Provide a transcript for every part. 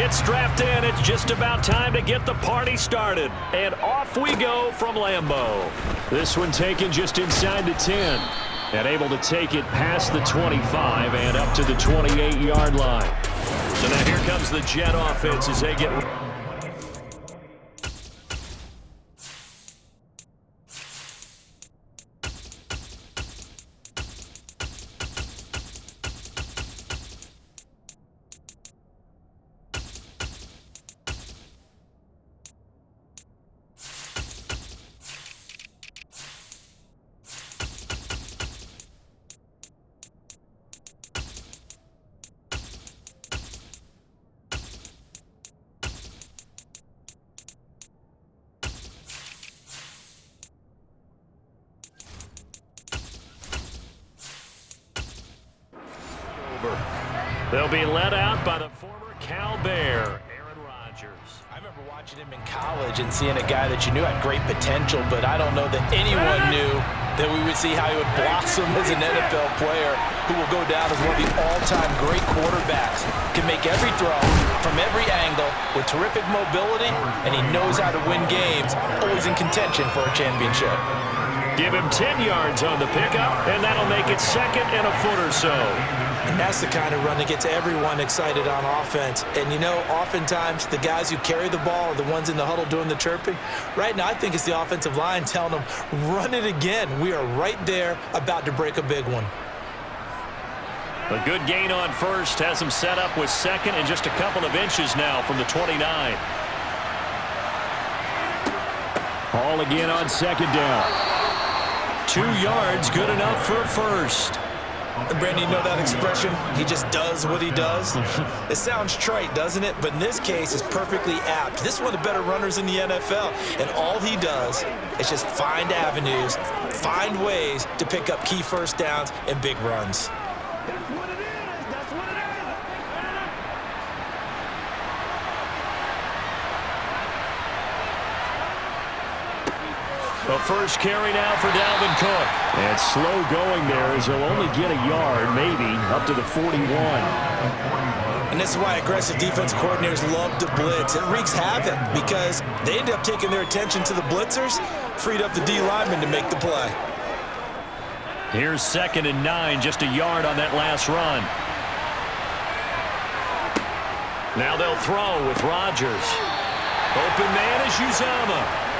Get strapped in. It's just about time to get the party started. And off we go from Lambeau. This one taken just inside the 10. And able to take it past the 25 and up to the 28-yard line. So now here comes the Jet offense as they get... They'll be led out by the former Cal Bear, Aaron Rodgers. I remember watching him in college and seeing a guy that you knew had great potential, but I don't know that anyone knew that we would see how he would blossom as an NFL player who will go down as one of the all-time great quarterbacks. Can make every throw from every angle with terrific mobility, and he knows how to win games, always in contention for a championship. Give him 10 yards on the pickup, and that'll make it second and a foot or so. And that's the kind of run that gets everyone excited on offense. And, you know, oftentimes the guys who carry the ball are the ones in the huddle doing the chirping. Right now, I think it's the offensive line telling them, run it again. We are right there about to break a big one. A good gain on first has him set up with second and just a couple of inches now from the 29. Ball again on second down. 2 yards, good enough for a first. And Brandon, you know that expression? He just does what he does. It sounds trite, doesn't it? But in this case, it's perfectly apt. This is one of the better runners in the NFL. And all he does is just find avenues, find ways to pick up key first downs and big runs. The first carry now for Dalvin Cook. And slow going there as he'll only get a yard, maybe, up to the 41. And this is why aggressive defensive coordinators love to blitz. It wreaks havoc because they end up taking their attention to the blitzers, freed up the D lineman to make the play. Here's 2nd and 9, just a yard on that last run. Now they'll throw with Rodgers. Open man is Uzomah.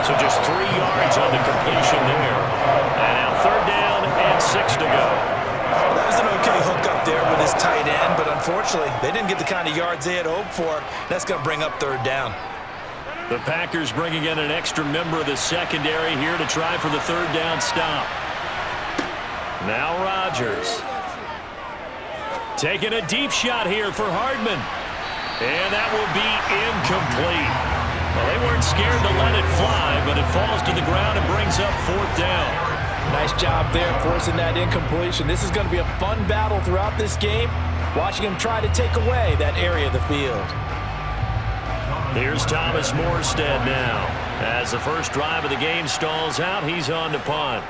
So just 3 yards on the completion there. And now 3rd down and 6 to go. That was an okay hook up there with his tight end, but unfortunately, they didn't get the kind of yards they had hoped for. That's going to bring up 3rd down. The Packers bringing in an extra member of the secondary here to try for the 3rd down stop. Now Rodgers. Taking a deep shot here for Hardman. And that will be incomplete. Well, they weren't scared to let it fly, but it falls to the ground and brings up 4th down. Nice job there forcing that incompletion. This is going to be a fun battle throughout this game, watching him try to take away that area of the field. Here's Thomas Morstead now. As the first drive of the game stalls out, he's on to punt.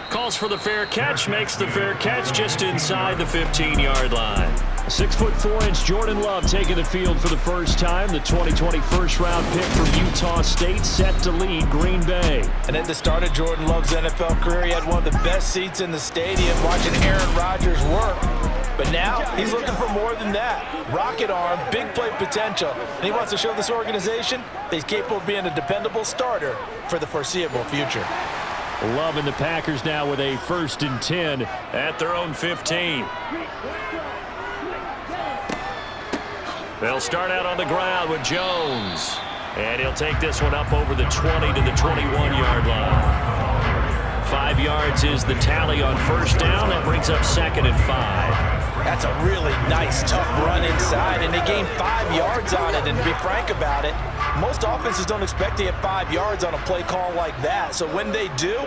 Calls for the fair catch, makes the fair catch just inside the 15-yard line. 6'4" Jordan Love taking the field for the first time. The 2020 first-round pick for Utah State set to lead Green Bay. And at the start of Jordan Love's NFL career, he had one of the best seats in the stadium watching Aaron Rodgers work. But now he's looking for more than that. Rocket arm, big play potential. And he wants to show this organization that he's capable of being a dependable starter for the foreseeable future. Love and the Packers now with a 1st and 10 at their own 15. They'll start out on the ground with Jones. And he'll take this one up over the 20 to the 21-yard line. 5 yards is the tally on 1st down. That brings up 2nd and 5. That's a really nice, tough run inside, and they gained 5 yards on it. And to be frank about it, most offenses don't expect to get 5 yards on a play call like that. So when they do,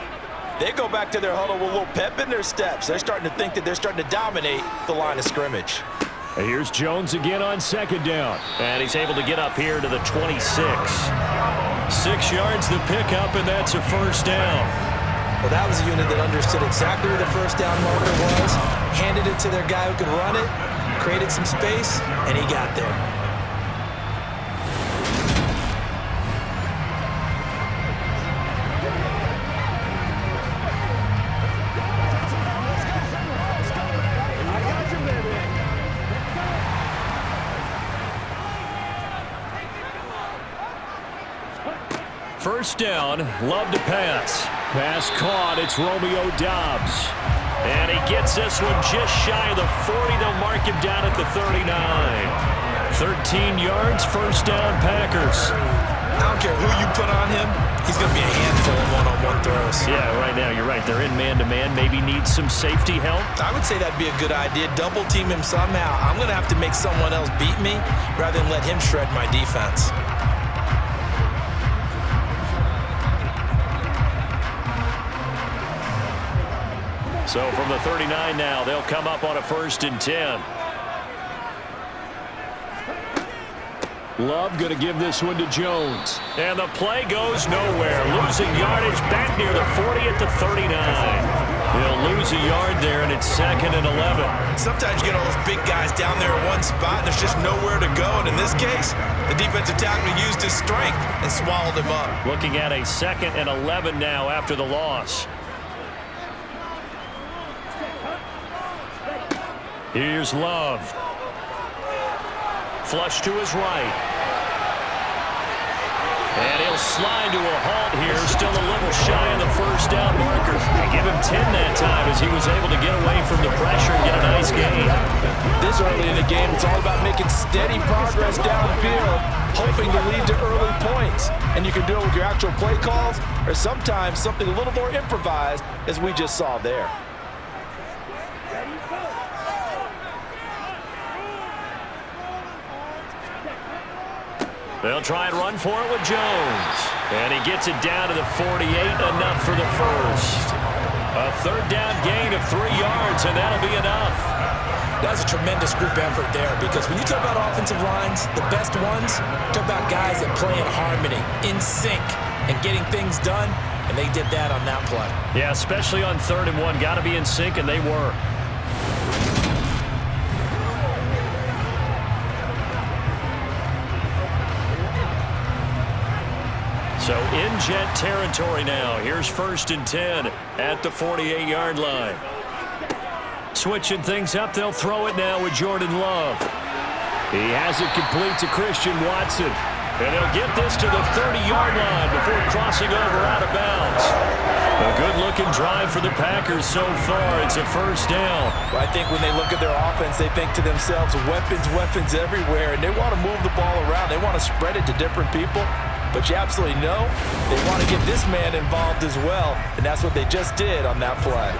they go back to their huddle with a little pep in their steps. They're starting to think that they're starting to dominate the line of scrimmage. Here's Jones again on 2nd down. And he's able to get up here to the 26. 6 yards the pickup, and that's a 1st down. Well, that was a unit that understood exactly where the first down marker was, handed it to their guy who could run it, created some space, and he got there. First down, Love to pass. Pass caught, it's Romeo Doubs. And he gets this one just shy of the 40. They'll mark him down at the 39. 13 yards, first down, Packers. I don't care who you put on him, he's going to be a handful of one-on-one throws. Yeah, right now, you're right. They're in man-to-man. Maybe need some safety help. I would say that'd be a good idea. Double team him somehow. I'm going to have to make someone else beat me rather than let him shred my defense. So from the 39 now, they'll come up on a 1st and 10. Love going to give this one to Jones. And the play goes nowhere. Losing yardage back near the 40 at the 39. They'll lose a yard there, and it's 2nd and 11. Sometimes you get all those big guys down there in one spot, and there's just nowhere to go. And in this case, the defensive tackle used his strength and swallowed him up. Looking at a 2nd and 11 now after the loss. Here's Love. Flush to his right. And he'll slide to a halt here. Still a little shy of the first down marker. They give him 10 that time as he was able to get away from the pressure and get a nice gain. This early in the game, it's all about making steady progress downfield, hoping to lead to early points. And you can do it with your actual play calls or sometimes something a little more improvised, as we just saw there. They'll try and run for it with Jones. And he gets it down to the 48, enough for the first. A 3rd down gain of 3 yards, and that'll be enough. That was a tremendous group effort there, because when you talk about offensive lines, the best ones, talk about guys that play in harmony, in sync, and getting things done, and they did that on that play. Yeah, especially on 3rd and 1. Got to be in sync, and they were. So in Jet territory now. Here's 1st and 10 at the 48-yard line. Switching things up, they'll throw it now with Jordan Love. He has it complete to Christian Watson. And they'll get this to the 30-yard line before crossing over out of bounds. A good-looking drive for the Packers so far. It's a 1st down. Well, I think when they look at their offense, they think to themselves, weapons, weapons everywhere, and they want to move the ball around. They want to spread it to different people. But you absolutely know they want to get this man involved as well, and that's what they just did on that play.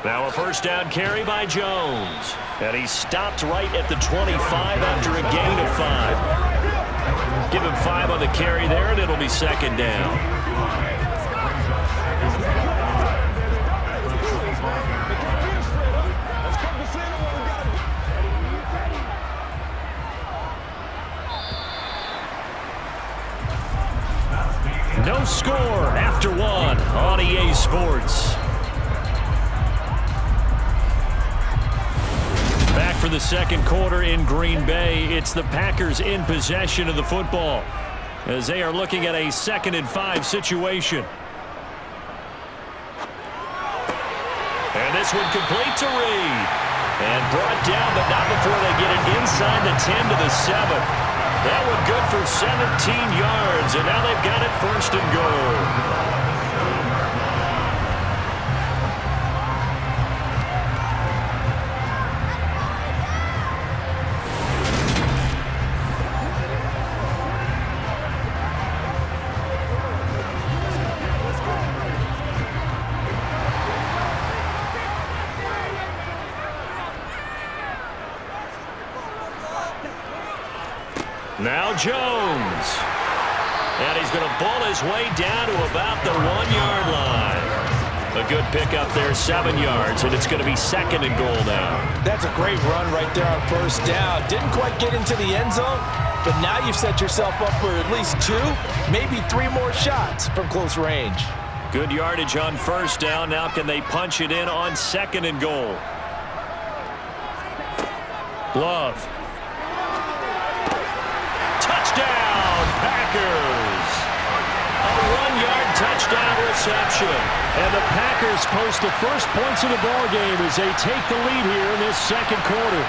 Now a 1st down carry by Jones. And he stopped right at the 25 after a gain of 5. Give him 5 on the carry there, and it'll be 2nd down. No score after 1 on EA Sports. Back for the 2nd quarter in Green Bay. It's the Packers in possession of the football as they are looking at a 2nd and 5 situation. And this one complete to Reed. And brought down, but not before they get it inside the 10 to the 7. That one good for 17 yards, and now they've got it 1st and goal. Now Jones. And he's going to pull his way down to about the 1-yard line. A good pickup there, 7 yards, and it's going to be 2nd and goal now. That's a great run right there on first down. Didn't quite get into the end zone, but now you've set yourself up for at least 2, maybe 3 more shots from close range. Good yardage on first down. Now can they punch it in on 2nd and goal? Love. Touchdown, Packers. A 1-yard touchdown reception. And the Packers post the first points of the ball game as they take the lead here in this 2nd quarter.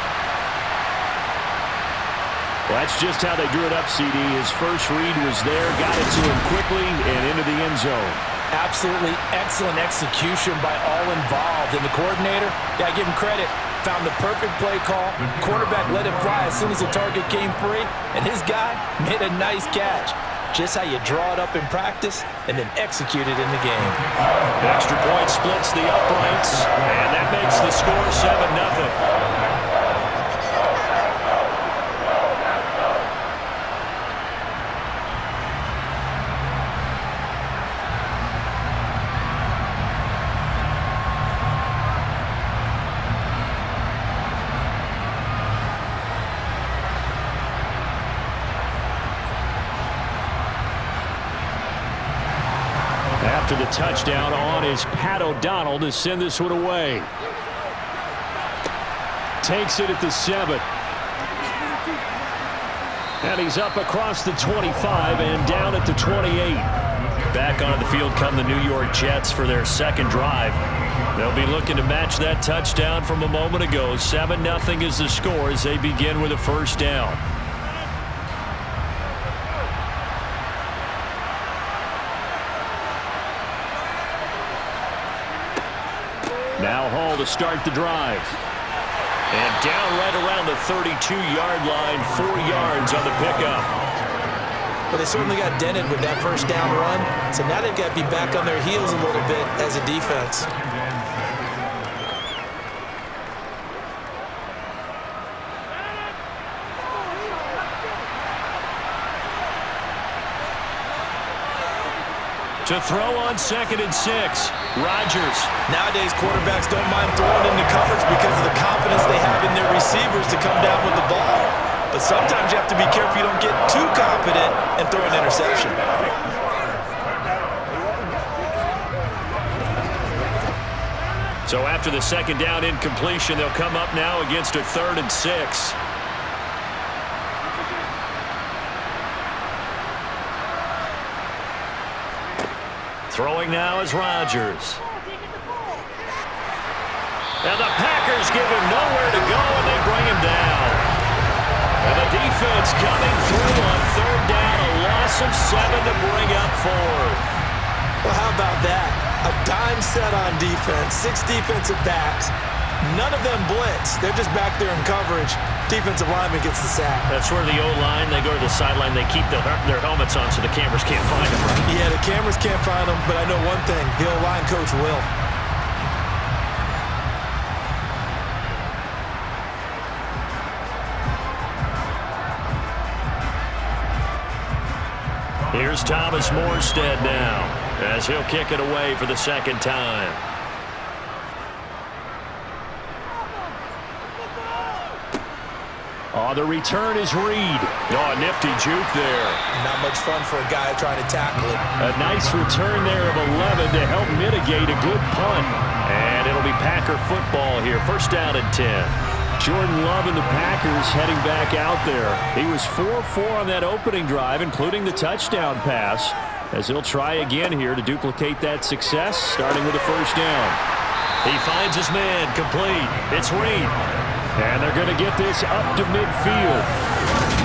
Well, that's just how they drew it up, CD. His first read was there, got it to him quickly and into the end zone. Absolutely excellent execution by all involved. And the coordinator, got to give him credit, found the perfect play call. Quarterback let it fly as soon as the target came free, and his guy made a nice catch. Just how you draw it up in practice and then execute it in the game. The extra point splits the uprights, and that makes the score 7-0. After the touchdown on is Pat O'Donnell to send this one away. Takes it at the 7. And he's up across the 25 and down at the 28. Back onto the field come the New York Jets for their 2nd drive. They'll be looking to match that touchdown from a moment ago. 7-0 is the score as they begin with a first down. Now Hall to start the drive. And down right around the 32-yard line, 4 yards on the pickup. Well, they certainly got dented with that first down run, so now they've got to be back on their heels a little bit as a defense. To throw on 2nd and 6, Rodgers. Nowadays, quarterbacks don't mind throwing into coverage because of the confidence they have in their receivers to come down with the ball. But sometimes you have to be careful you don't get too confident and throw an interception. So after the 2nd down incompletion, they'll come up now against a 3rd and 6. Throwing now is Rodgers. And the Packers give him nowhere to go, and they bring him down. And the defense coming through on 3rd down, a loss of 7 to bring up 4th. Well, how about that? A dime set on defense, 6 defensive backs. None of them blitz. They're just back there in coverage. Defensive lineman gets the sack. That's where the O-line, they go to the sideline, they keep their helmets on so the cameras can't find them, right? Yeah, the cameras can't find them, but I know one thing. The O-line coach will. Here's Thomas Morstead now as he'll kick it away for the 2nd time. Oh, the return is Reed. Oh, a nifty juke there. Not much fun for a guy trying to tackle it. A nice return there of 11 to help mitigate a good punt. And it'll be Packer football here. 1st down and 10. Jordan Love and the Packers heading back out there. He was 4-4 on that opening drive, including the touchdown pass, as he'll try again here to duplicate that success, starting with a 1st down. He finds his man, complete. It's Reed. And they're going to get this up to midfield.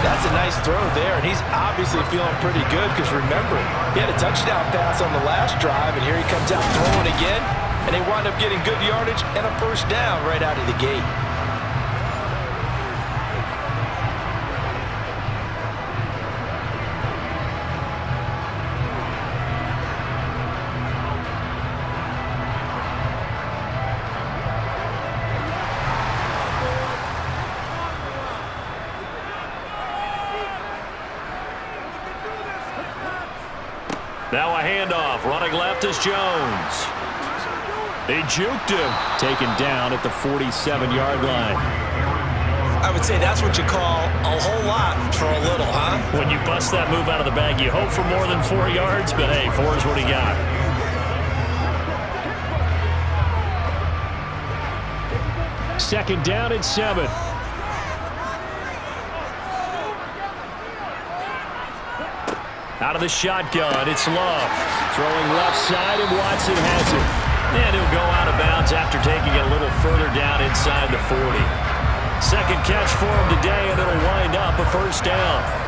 That's a nice throw there, and he's obviously feeling pretty good because, remember, he had a touchdown pass on the last drive, and here he comes out throwing again, and they wind up getting good yardage and a 1st down right out of the gate. Now a handoff. Running left is Jones. They juked him. Taken down at the 47-yard line. I would say that's what you call a whole lot for a little, huh? When you bust that move out of the bag, you hope for more than 4 yards, but hey, 4 is what he got. Second down and 7. Out of the shotgun, it's Love. Throwing left side, and Watson has it. And he'll go out of bounds after taking it a little further down inside the 40. Second catch for him today, and it'll wind up a first down.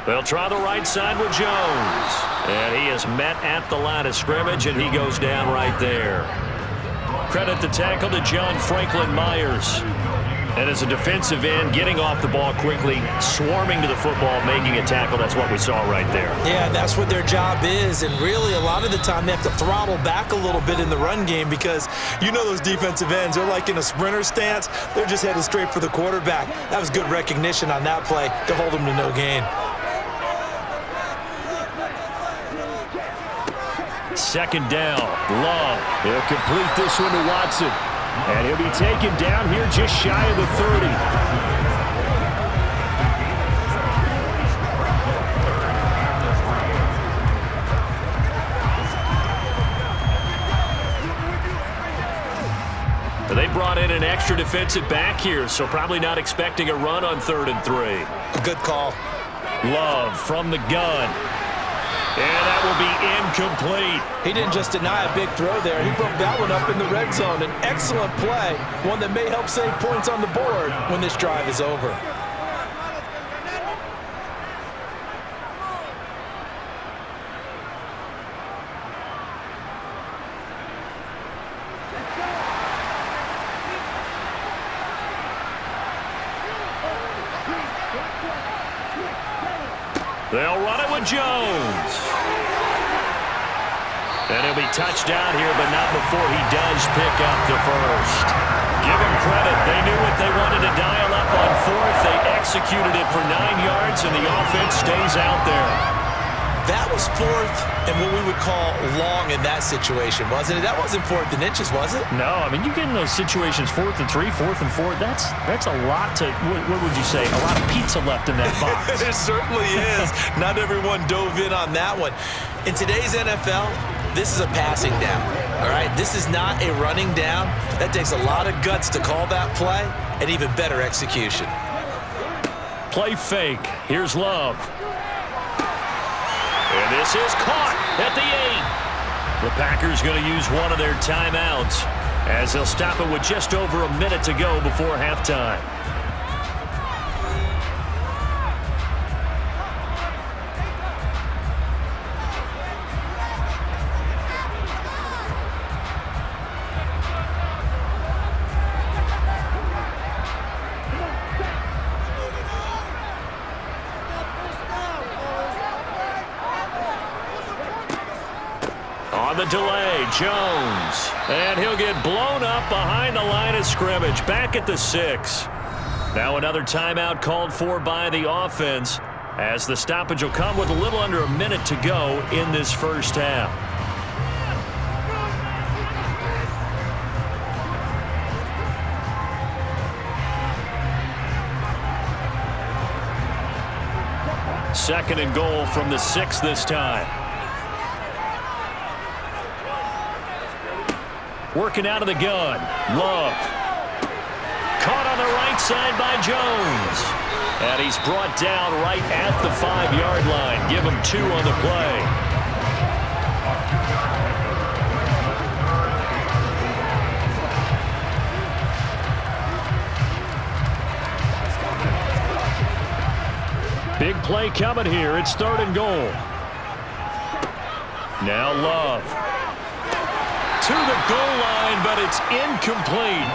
They'll try the right side with Jones. And he is met at the line of scrimmage, and he goes down right there. Credit the tackle to John Franklin Myers. And as a defensive end, getting off the ball quickly, swarming to the football, making a tackle, that's what we saw right there. Yeah, that's what their job is. And really, a lot of the time, they have to throttle back a little bit in the run game because you know those defensive ends, they're like in a sprinter stance. They're just headed straight for the quarterback. That was good recognition on that play to hold them to no gain. Second down, Love. He'll complete this one to Watson. And he'll be taken down here just shy of the 30. They brought in an extra defensive back here, so probably not expecting a run on 3rd and 3. A good call. Love from the gun. And that will be incomplete. He didn't just deny a big throw there. He broke that one up in the red zone. An excellent play, one that may help save points on the board when this drive is over. They'll run it with Jones. And he'll be touched down here, but not before he does pick up the first. Give him credit. They knew what they wanted to dial up on 4th. They executed it for 9 yards, and the offense stays out there. That was 4th and what we would call long in that situation, wasn't it? That wasn't 4th and inches, was it? No, I mean, you get in those situations 4th and 3, 4th and 4. That's a lot to, what would you say, a lot of pizza left in that box. It certainly is. Not everyone dove in on that one. In today's NFL, this is a passing down, all right? This is not a running down. That takes a lot of guts to call that play and even better execution. Play fake. Here's Love. And this is caught at the 8. The Packers going to use one of their timeouts as they'll stop it with just over a minute to go before halftime. On the delay, Jones. And he'll get blown up behind the line of scrimmage, back at the 6. Now another timeout called for by the offense, as the stoppage will come with a little under a minute to go in this first half. Second and goal from the 6 this time. Working out of the gun. Love. Caught on the right side by Jones. And he's brought down right at the 5-yard line. Give him 2 on the play. Big play coming here. It's 3rd and goal. Now Love. To the goal line, but it's incomplete.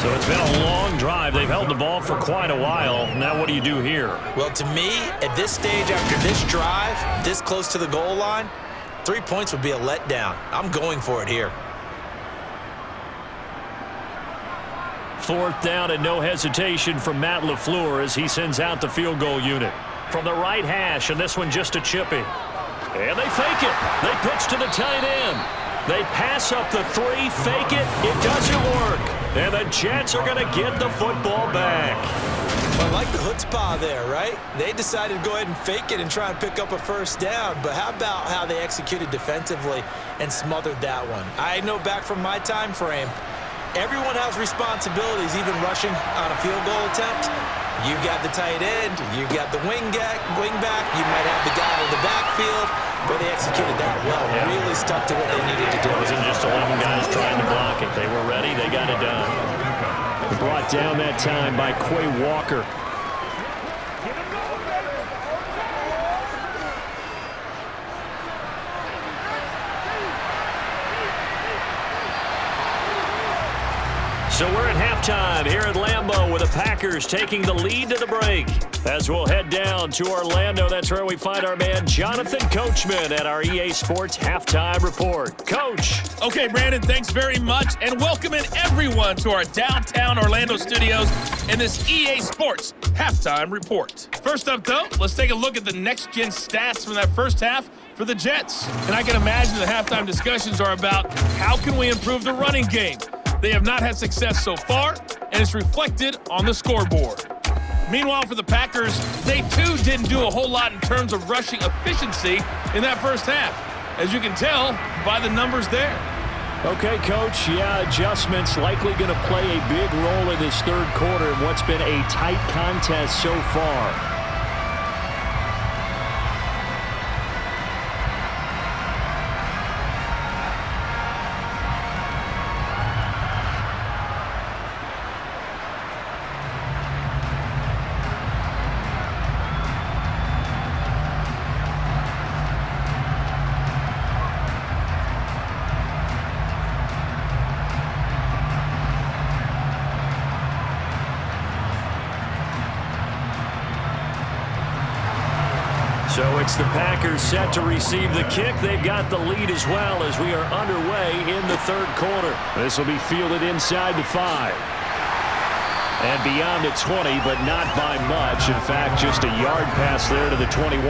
So it's been a long drive. They've held the ball for quite a while. Now what do you do here? Well, to me, at this stage after this drive, this close to the goal line, 3 points would be a letdown. I'm going for it here. 4th down and no hesitation from Matt LaFleur as he sends out the field goal unit. From the right hash, and this one just a chippy. And they fake it. They pitch to the tight end. They pass up the 3, fake it. It doesn't work. And the Jets are going to get the football back. Well, I like the chutzpah there, right? They decided to go ahead and fake it and try and pick up a first down. But how about how they executed defensively and smothered that one? I know back from my time frame, everyone has responsibilities, even rushing on a field goal attempt. You've got the tight end, you've got the wing back, you might have the guy in the backfield, but they executed that well. Yeah. Really stuck to what they needed to do. It wasn't just 11 guys trying to block it. They were ready, they got it done. Brought down that time by Quay Walker. So we're at halftime here at Lambeau with the Packers taking the lead to the break. As we'll head down to Orlando, that's where we find our man Jonathan Coachman at our EA Sports Halftime Report. Coach. Okay, Brandon, thanks very much, and welcoming everyone to our downtown Orlando studios in this EA Sports Halftime Report. First up, though, let's take a look at the next-gen stats from that first half for the Jets. And I can imagine the halftime discussions are about how can we improve the running game. They have not had success so far, and it's reflected on the scoreboard. Meanwhile, for the Packers, they too didn't do a whole lot in terms of rushing efficiency in that first half, as you can tell by the numbers there. Okay, Coach, yeah, adjustments likely going to play a big role in this third quarter in what's been a tight contest so far. So it's the Packers set to receive the kick. They've got the lead as well as we are underway in the third quarter. This will be fielded inside the 5. And beyond the 20, but not by much. In fact, just a yard pass there to the 21.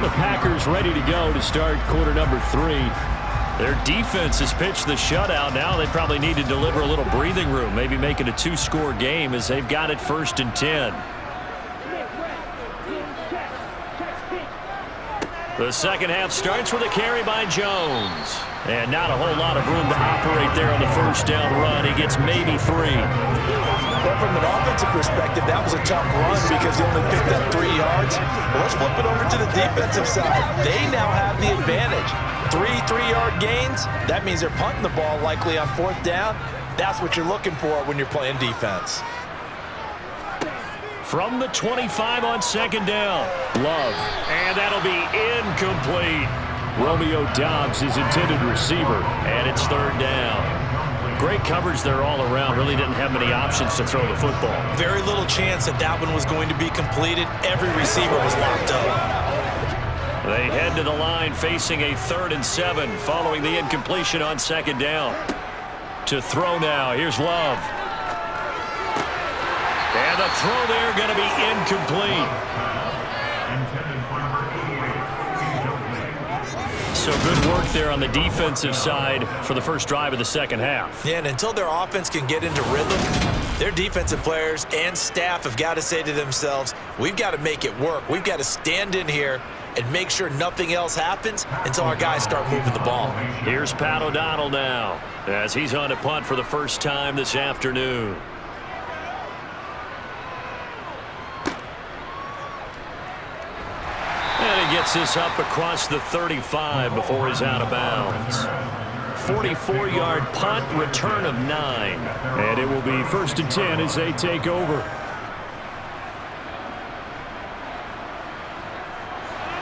The Packers ready to go to start quarter number 3. Their defense has pitched the shutout. Now they probably need to deliver a little breathing room, maybe make it a 2-score game as they've got it 1st and 10. The second half starts with a carry by Jones. And not a whole lot of room to operate there on the first down run. He gets maybe 3. Well, from an offensive perspective, that was a tough run because he only picked up 3 yards. Well, let's flip it over to the defensive side. They now have the advantage. 3 3-yard gains. That means they're punting the ball likely on 4th down. That's what you're looking for when you're playing defense. From the 25 on 2nd down. Love. And that'll be incomplete. Romeo Doubs is intended receiver. And it's 3rd down. Great coverage there all around. Really didn't have many options to throw the football. Very little chance that that one was going to be completed. Every receiver was locked up. They head to the line facing a 3rd and 7 following the incompletion on 2nd down. To throw now. Here's Love. And the throw there going to be incomplete. So good work there on the defensive side for the first drive of the second half. Yeah, and until their offense can get into rhythm, their defensive players and staff have got to say to themselves, we've got to make it work. We've got to stand in here and make sure nothing else happens until our guys start moving the ball. Here's Pat O'Donnell now as he's on to punt for the first time this afternoon. And he gets this up across the 35 before he's out of bounds. 44-yard punt, return of 9. And it will be 1st and 10 as they take over.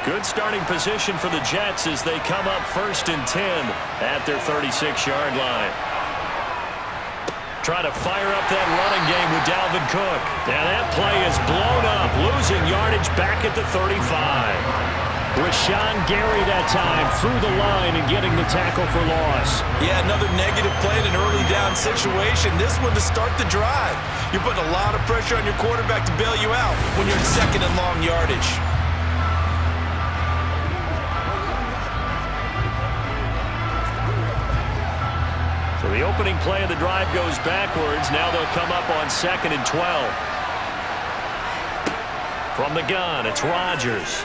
Good starting position for the Jets as they come up 1st and 10 at their 36-yard line. Trying to fire up that running game with Dalvin Cook. Now that play is blown up, losing yardage back at the 35. Rashawn Gary that time through the line and getting the tackle for loss. Yeah, another negative play in an early down situation. This one to start the drive. You're putting a lot of pressure on your quarterback to bail you out when you're in second and long yardage. So the opening play of the drive goes backwards. Now they'll come up on 2nd and 12. From the gun, it's Rodgers.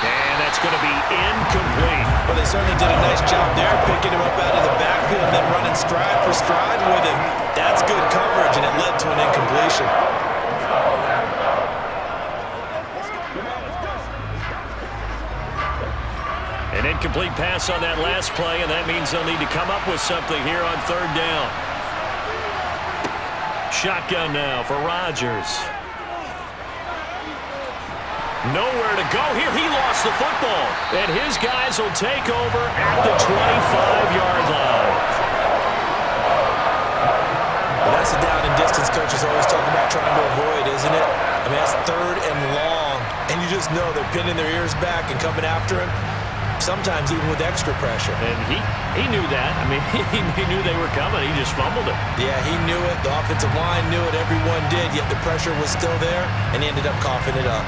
And that's going to be incomplete. Well, they certainly did a nice job there, picking him up out of the backfield and then running stride for stride with him. That's good coverage, and it led to an incompletion. An incomplete pass on that last play, and that means they'll need to come up with something here on 3rd down. Shotgun now for Rodgers. Nowhere to go here. He lost the football, and his guys will take over at the 25-yard line. Well, that's a down and distance coaches always talk about trying to avoid, isn't it? I mean, that's 3rd and long, and you just know they're pinning their ears back and coming after him. Sometimes even with extra pressure. And he knew that. I mean, he knew they were coming. He just fumbled it. Yeah, he knew it. The offensive line knew it. Everyone did, yet the pressure was still there, and he ended up coughing it up.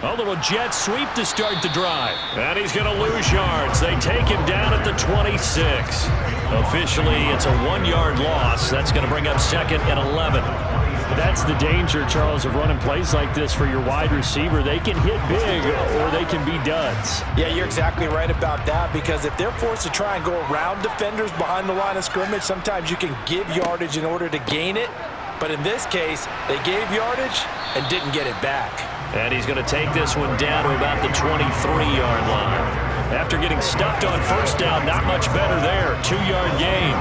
A little jet sweep to start the drive. And he's going to lose yards. They take him down at the 26. Officially, it's a 1-yard loss. That's going to bring up 2nd and 11. That's the danger, Charles, of running plays like this for your wide receiver. They can hit big or they can be duds. Yeah, you're exactly right about that, because if they're forced to try and go around defenders behind the line of scrimmage, sometimes you can give yardage in order to gain it. But in this case, they gave yardage and didn't get it back. And he's going to take this one down to about the 23-yard line. After getting stuffed on 1st down, not much better there. 2-yard gain.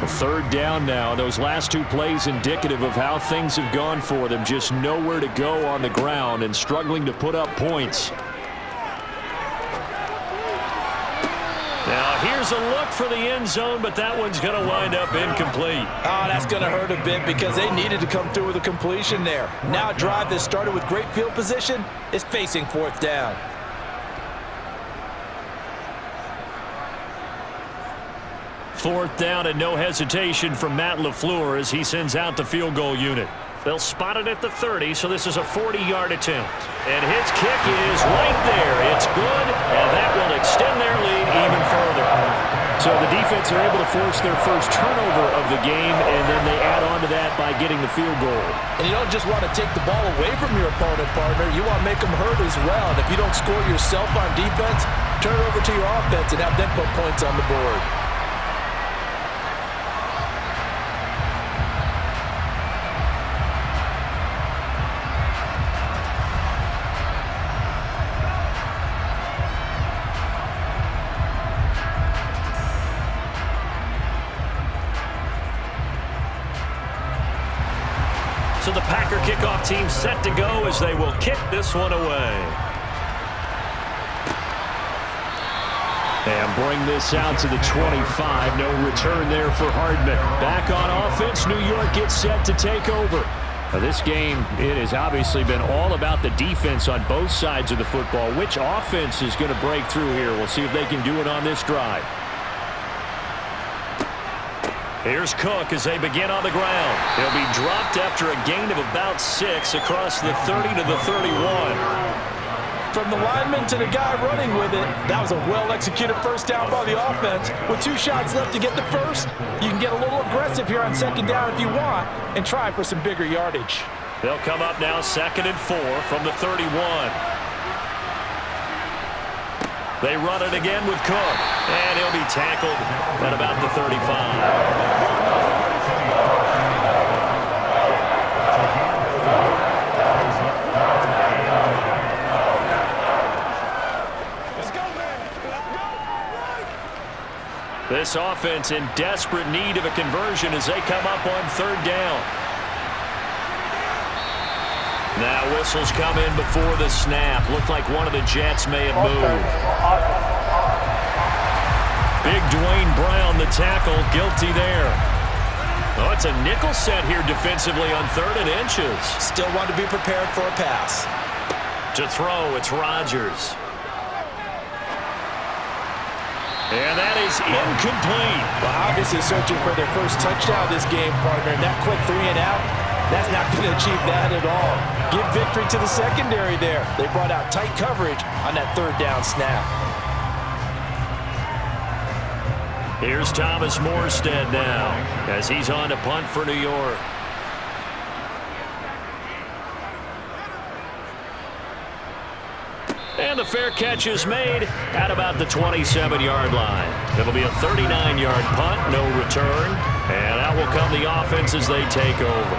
A 3rd down now. Those last 2 plays indicative of how things have gone for them. Just nowhere to go on the ground and struggling to put up points. Now, here's a look for the end zone, but that one's going to wind up incomplete. Oh, that's going to hurt a bit because they needed to come through with a completion there. Now a drive that started with great field position is facing 4th down. Fourth down and no hesitation from Matt LaFleur as he sends out the field goal unit. They'll spot it at the 30, so this is a 40-yard attempt. And his kick is right there. It's good, and that will extend their lead even further. So the defense are able to force their first turnover of the game, and then they add on to that by getting the field goal. And you don't just want to take the ball away from your opponent, partner. You want to make them hurt as well. And if you don't score yourself on defense, turn it over to your offense and have them put points on the board. So the Packer kickoff team set to go as they will kick this one away. And bring this out to the 25. No return there for Hardman. Back on offense, New York gets set to take over. Now this game, it has obviously been all about the defense on both sides of the football. Which offense is going to break through here? We'll see if they can do it on this drive. Here's Cook as they begin on the ground. He'll be dropped after a gain of about 6 across the 30 to the 31. From the lineman to the guy running with it, that was a well-executed first down by the offense. With 2 shots left to get the first, you can get a little aggressive here on 2nd down if you want and try for some bigger yardage. They'll come up now 2nd and 4 from the 31. They run it again with Cook, and he'll be tackled at about the 35. This offense in desperate need of a conversion as they come up on third down. Now whistles come in before the snap. Looked like one of the Jets may have moved. Big Dwayne Brown, the tackle, guilty there. Oh, it's a nickel set here defensively on 3rd and inches. Still want to be prepared for a pass. To throw, it's Rodgers. And that is incomplete. Well, obviously searching for their first touchdown this game, partner. And that quick 3 and out, that's not going to achieve that at all. Give victory to the secondary there. They brought out tight coverage on that 3rd down snap. Here's Thomas Morstead now as he's on to punt for New York. And the fair catch is made at about the 27-yard line. It'll be a 39-yard punt, no return. And out will come the offense as they take over.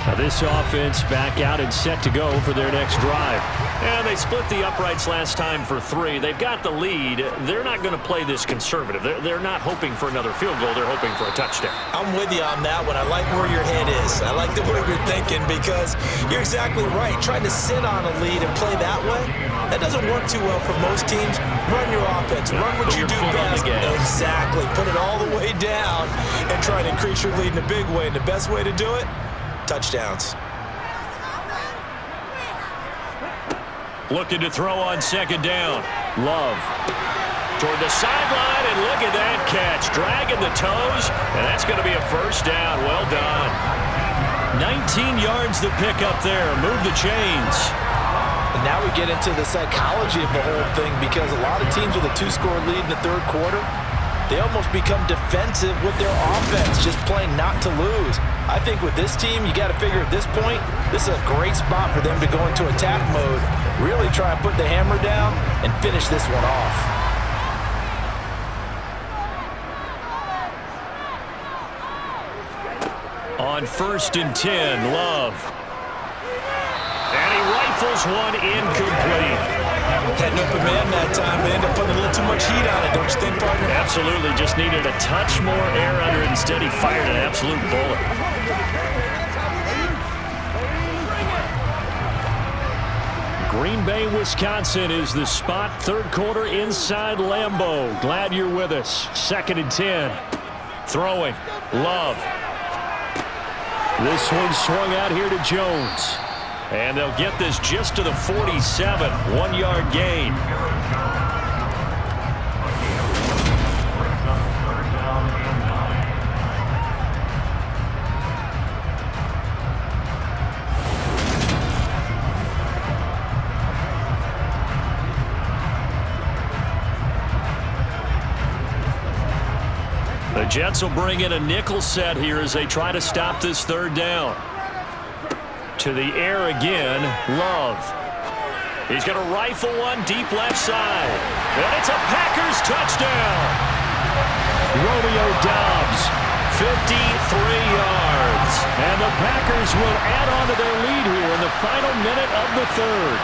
Now this offense back out and set to go for their next drive. And they split the uprights last time for 3. They've got the lead. They're not going to play this conservative. They're not hoping for another field goal. They're hoping for a touchdown. I'm with you on that one. I like where your head is. I like the way you're thinking because you're exactly right. Trying to sit on a lead and play that way, that doesn't work too well for most teams. Run your offense. Run what you do best. Exactly. Put it all the way down and try to increase your lead in a big way. And the best way to do it, touchdowns. Looking to throw on 2nd down. Love. Toward the sideline, and look at that catch. Dragging the toes, and that's going to be a first down. Well done. 19 yards to pick up there. Move the chains. And now we get into the psychology of the whole thing because a lot of teams with a 2-score lead in the 3rd quarter, they almost become defensive with their offense, just playing not to lose. I think with this team, you got to figure at this point, this is a great spot for them to go into attack mode, really try and put the hammer down and finish this one off. On 1st and 10, Love. And he rifles one incomplete. Had an open man that time, but ended up putting a little too much heat on it, don't you think, partner? Absolutely. Just needed a touch more air under it. Instead, he fired an absolute bullet. Green Bay, Wisconsin is the spot. 3rd quarter inside Lambeau. Glad you're with us. 2nd and 10. Throwing. Love. This one swung out here to Jones. And they'll get this just to the 47. 1-yard gain. The Jets will bring in a nickel set here as they try to stop this 3rd down. To the air again, Love. He's going to rifle one deep left side. And it's a Packers touchdown. Romeo Doubs, 53 yards. And the Packers will add on to their lead here in the final minute of the 3rd.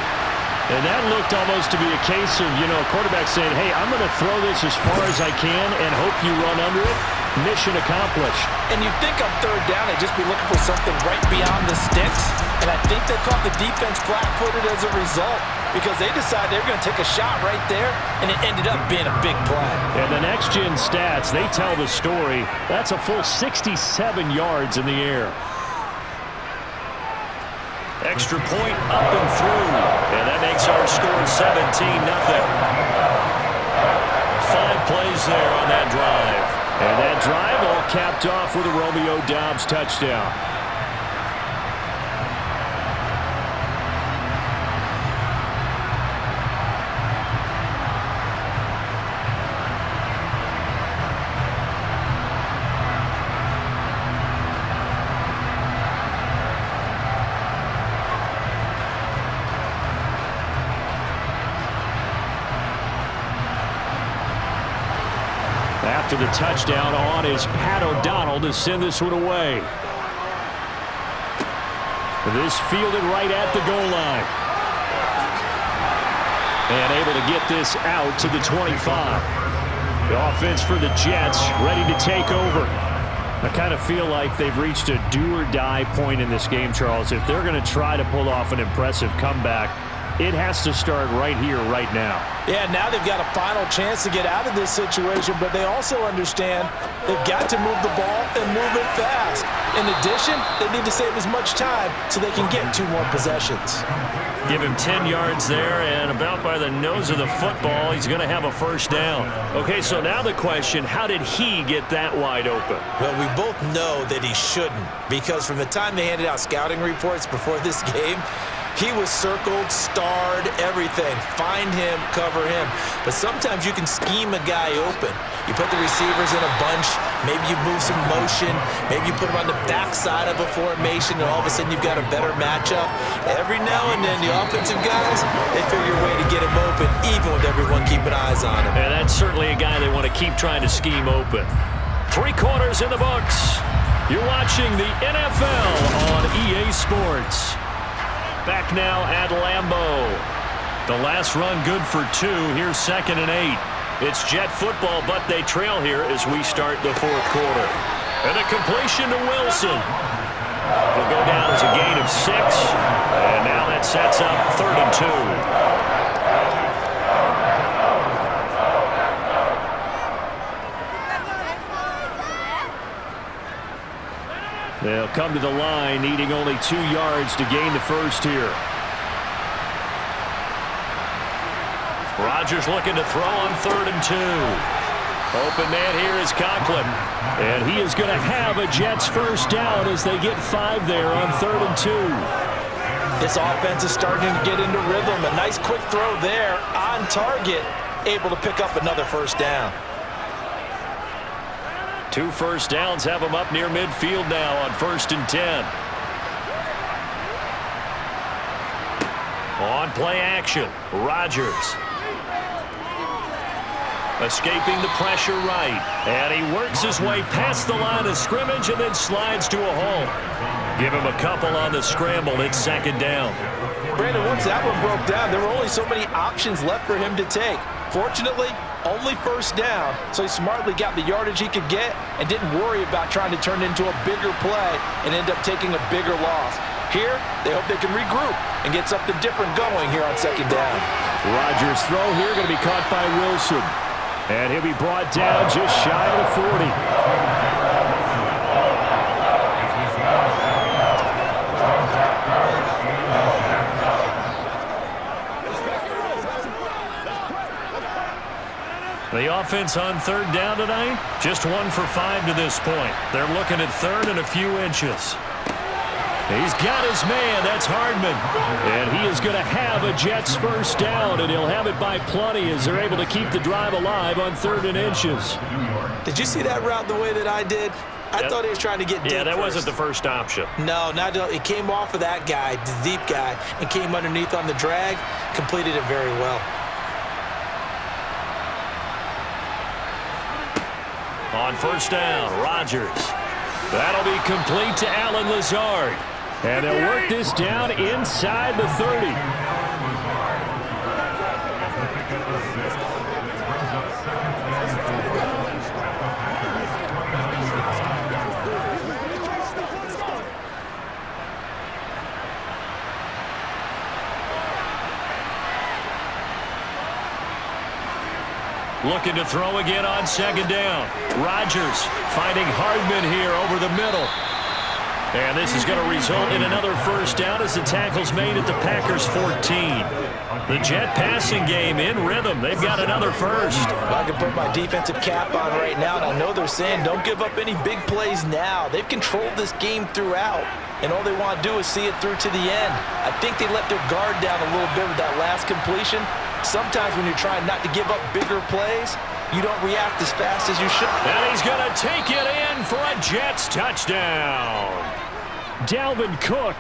And that looked almost to be a case of, a quarterback saying, hey, I'm going to throw this as far as I can and hope you run under it. Mission accomplished. And you'd think on 3rd down, they'd just be looking for something right beyond the sticks. And I think they caught the defense flat-footed as a result because they decided they were going to take a shot right there, and it ended up being a big play. And the next-gen stats, they tell the story. That's a full 67 yards in the air. Extra point up and through. And that makes our score 17-0. 5 plays there on that drive. And that drive all capped off with a Romeo Doubs touchdown. After the touchdown on is Pat O'Donnell to send this one away. This fielded right at the goal line. And able to get this out to the 25. The offense for the Jets ready to take over. I kind of feel like they've reached a do-or-die point in this game, Charles. If they're going to try to pull off an impressive comeback, it has to start right here, right now. Yeah, now they've got a final chance to get out of this situation, but they also understand they've got to move the ball and move it fast. In addition, they need to save as much time so they can get 2 more possessions. Give him 10 yards there, and about by the nose of the football, he's going to have a first down. Okay, so now the question, how did he get that wide open? Well, we both know that he shouldn't, because from the time they handed out scouting reports before this game, he was circled, starred, everything. Find him, cover him. But sometimes you can scheme a guy open. You put the receivers in a bunch. Maybe you move some motion. Maybe you put them on the backside of a formation, and all of a sudden you've got a better matchup. Every now and then, the offensive guys, they figure a way to get him open, even with everyone keeping eyes on him. And that's certainly a guy they want to keep trying to scheme open. 3 quarters in the books. You're watching the NFL on EA Sports. Back now at Lambeau. The last run good for 2. Here's 2nd and 8. It's Jet football, but they trail here as we start the 4th quarter. And a completion to Wilson. Will go down as a gain of 6. And now that sets up 3rd and 2. They'll come to the line, needing only 2 yards to gain the first here. Rodgers looking to throw on 3rd and 2. Open man here is Conklin. And he is going to have a Jets first down as they get 5 there on 3rd and 2. This offense is starting to get into rhythm. A nice quick throw there on target, able to pick up another first down. 2 first downs have them up near midfield now on 1st and 10. On play action, Rodgers. Escaping the pressure right. And he works his way past the line of scrimmage and then slides to a halt. Give him a couple on the scramble. It's 2nd down. Brandon, once that one broke down, there were only so many options left for him to take. Fortunately, only first down, so he smartly got the yardage he could get and didn't worry about trying to turn it into a bigger play and end up taking a bigger loss. Here, they hope they can regroup and get something different going here on 2nd down. Rodgers' throw here going to be caught by Wilson. And he'll be brought down just shy of the 40. The offense on 3rd down tonight, just 1 for 5 to this point. They're looking at 3rd and a few inches. He's got his man. That's Hardman. And he is going to have a Jets first down, and he'll have it by plenty as they're able to keep the drive alive on 3rd and inches. Did you see that route the way that I did? I thought he was trying to get deep. Yeah, that first. wasn't the first option. No, it came off of that guy, the deep guy, and came underneath on the drag, completed it very well. On 1st down, Rodgers. That'll be complete to Allen Lazard. And they'll work this down inside the 30. Looking to throw again on 2nd down. Rodgers finding Hardman here over the middle. And this is going to result in another first down as the tackle's made at the Packers 14. The Jet passing game in rhythm. They've got another first. I can put my defensive cap on right now, and I know they're saying don't give up any big plays now. They've controlled this game throughout, and all they want to do is see it through to the end. I think they let their guard down a little bit with that last completion. Sometimes when you're trying not to give up bigger plays, you don't react as fast as you should. And he's going to take it in for a Jets touchdown. Dalvin Cook,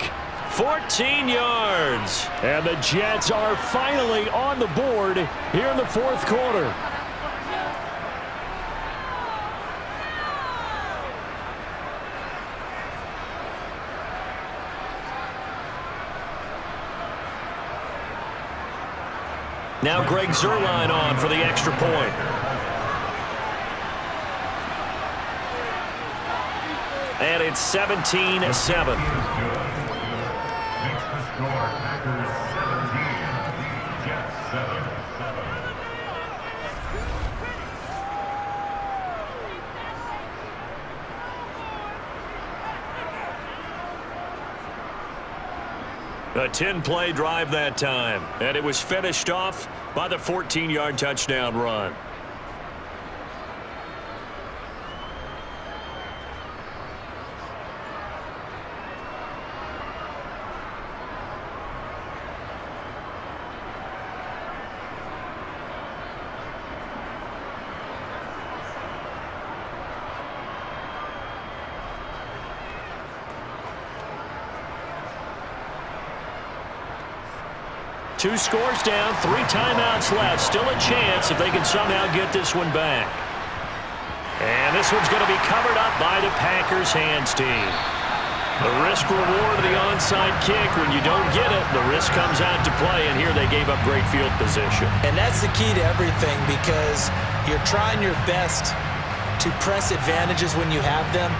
14 yards. And the Jets are finally on the board here in the 4th quarter. Now Greg Zuerlein on for the extra point. and it's 17-7. A 10-play drive that time, and it was finished off by the 14-yard touchdown run. Two scores down, 3 timeouts left. Still a chance if they can somehow get this one back. And this one's going to be covered up by the Packers hands team. The risk-reward of the onside kick, when you don't get it, the risk comes out to play, and here they gave up great field position. And that's the key to everything, because you're trying your best to press advantages when you have them,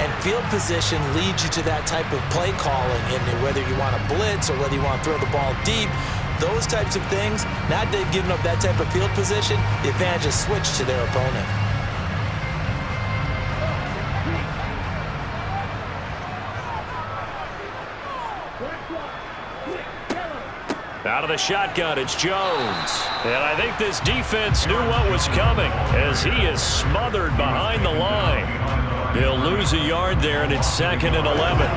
and field position leads you to that type of play calling, and whether you want to blitz or whether you want to throw the ball deep, those types of things. Now they've given up that type of field position, the advantage is switched to their opponent. Out of the shotgun, it's Jones. And I think this defense knew what was coming, as he is smothered behind the line. He'll lose a yard there, and it's 2nd and 11.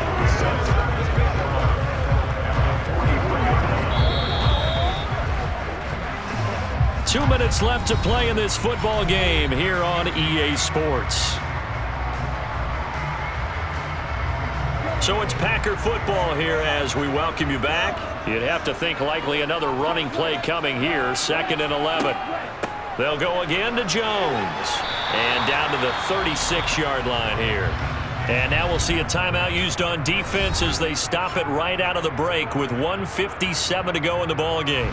2 minutes left to play in this football game here on EA Sports. So it's Packer football here as we welcome you back. You'd have to think likely another running play coming here, 2nd and 11. They'll go again to Jones. And down to the 36-yard line here. And now we'll see a timeout used on defense as they stop it right out of the break with 1:57 to go in the ball game.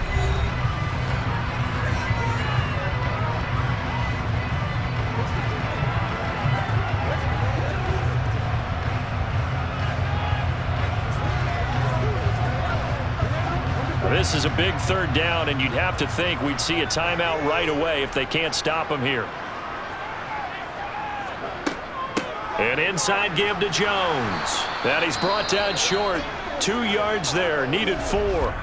This is a big 3rd down, and you'd have to think we'd see a timeout right away if they can't stop him here. An inside give to Jones. And he's brought down short. 2 yards there, needed 4.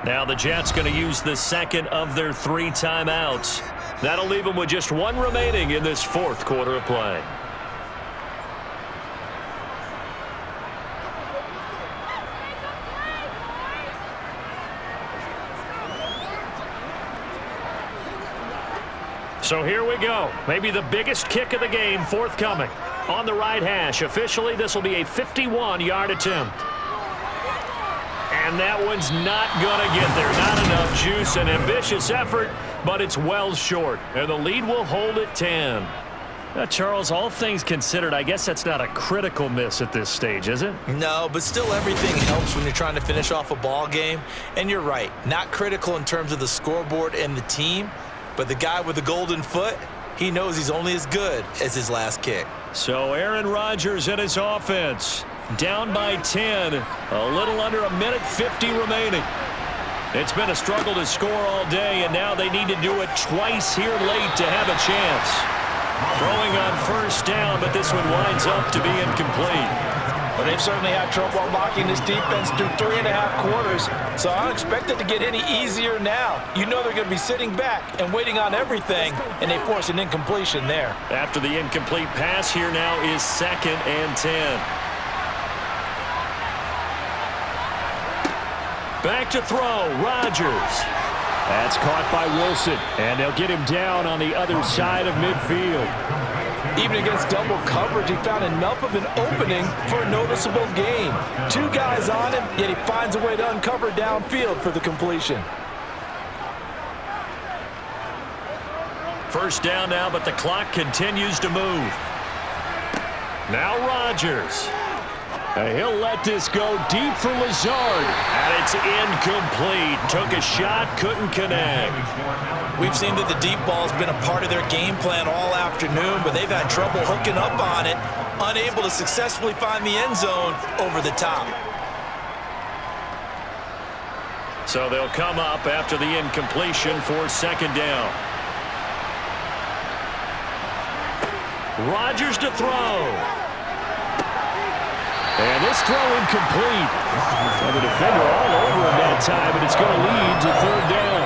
Now the Jets going to use the 2nd of their 3 timeouts. That'll leave them with just 1 remaining in this 4th quarter of play. So here we go. Maybe the biggest kick of the game forthcoming. On the right hash. Officially, this will be a 51-yard attempt. And that one's not going to get there. Not enough juice. An ambitious effort, but it's well short. And the lead will hold at 10. Charles, all things considered, I guess that's not a critical miss at this stage, is it? No, but still everything helps when you're trying to finish off a ball game. And you're right, not critical in terms of the scoreboard and the team, but the guy with the golden foot, he knows he's only as good as his last kick. So Aaron Rodgers and his offense down by 10, a little under 1:50 remaining. It's been a struggle to score all day, and now they need to do it twice here late to have a chance. Throwing on 1st down, but this one winds up to be incomplete. But they've certainly had trouble unlocking this defense through 3.5 quarters, so I don't expect it to get any easier now. You know they're going to be sitting back and waiting on everything, and they force an incompletion there. After the incomplete pass, here now is 2nd and 10. Back to throw, Rodgers. That's caught by Wilson, and they'll get him down on the other side of midfield. Even against double coverage, he found enough of an opening for a noticeable gain. 2 guys on him, yet he finds a way to uncover downfield for the completion. 1st down now, but the clock continues to move. Now Rodgers. And he'll let this go deep for Lazard. And it's incomplete. Took a shot, couldn't connect. We've seen that the deep ball has been a part of their game plan all afternoon, but they've had trouble hooking up on it, unable to successfully find the end zone over the top. So they'll come up after the incompletion for second down. Rodgers to throw. And this throw incomplete. And the defender all over him that time, and it's going to lead to third down.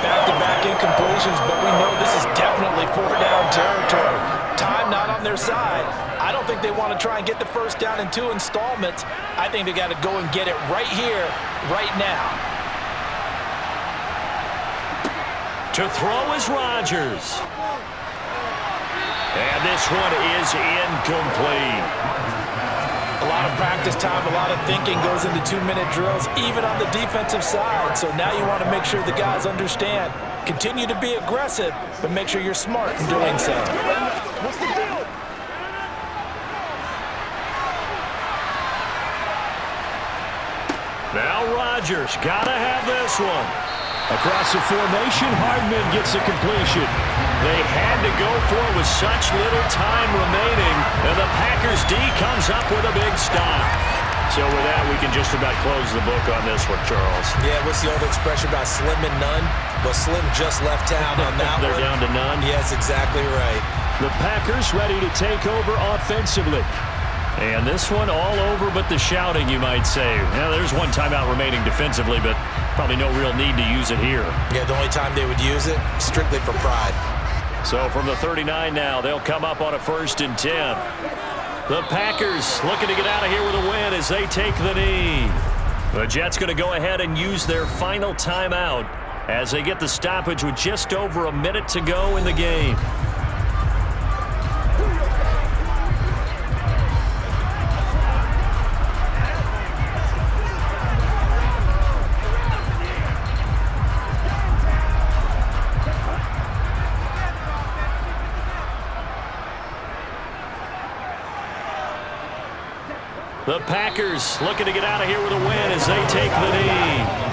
Back-to-back incompletions, but we know this is definitely fourth down territory. Time not on their side. I don't think they want to try and get the first down in 2 installments. I think they got to go and get it right here, right now. To throw is Rodgers. And this one is incomplete. A lot of practice time, a lot of thinking goes into 2-minute drills, even on the defensive side. So now you want to make sure the guys understand. Continue to be aggressive, but make sure you're smart in doing so. Now Rodgers, gotta have this one. Across the formation, Hardman gets a completion. They had to go for it with such little time remaining, and the Packers D comes up with a big stop. So with that, we can just about close the book on this one, Charles. Yeah, what's the old expression about slim and none? Well, Slim just left town on that They're one. down to none. Yes, exactly right. The Packers ready to take over offensively. And this one all over but the shouting, you might say. Now, there's one timeout remaining defensively, but probably no real need to use it here. Yeah, the only time they would use it, strictly for pride. So from the 39 now, they'll come up on a 1st and 10. The Packers looking to get out of here with a win as they take the knee. The Jets going to go ahead and use their final timeout as they get the stoppage with just over a minute to go in the game. The Packers looking to get out of here with a win as they take the knee.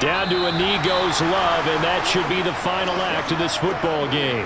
Down to a knee goes Love, and that should be the final act of this football game.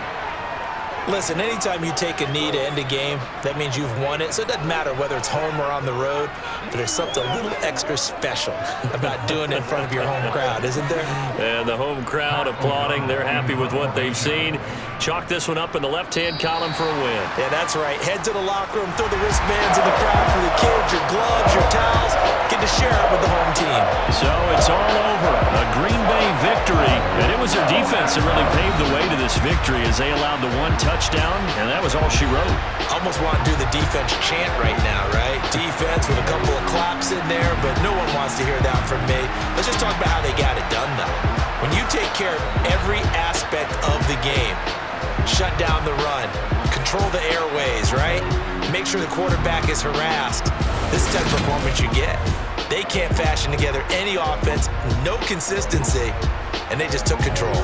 Listen, anytime you take a knee to end a game, that means you've won it. So it doesn't matter whether it's home or on the road, but there's something a little extra special about doing it in front of your home crowd, isn't there? And the home crowd applauding. They're happy with what they've seen. Chalk this one up in the left-hand column for a win. Yeah, that's right. Head to the locker room, throw the wristbands in the crowd for the kids, your gloves, your towels. Get to share it with the home team. So it's all over. A Green Bay victory. And it was their defense that really paved the way to this victory as they allowed the one touchdown, and that was all she wrote. Almost want to do the defense chant right now, right? Defense with a couple of claps in there, but no one wants to hear that from me. Let's just talk about how they got it done, though. When you take care of every aspect of the game, shut down the run, control the airways, right? Make sure the quarterback is harassed. This is the type of performance you get. They can't fashion together any offense, no consistency, and they just took control.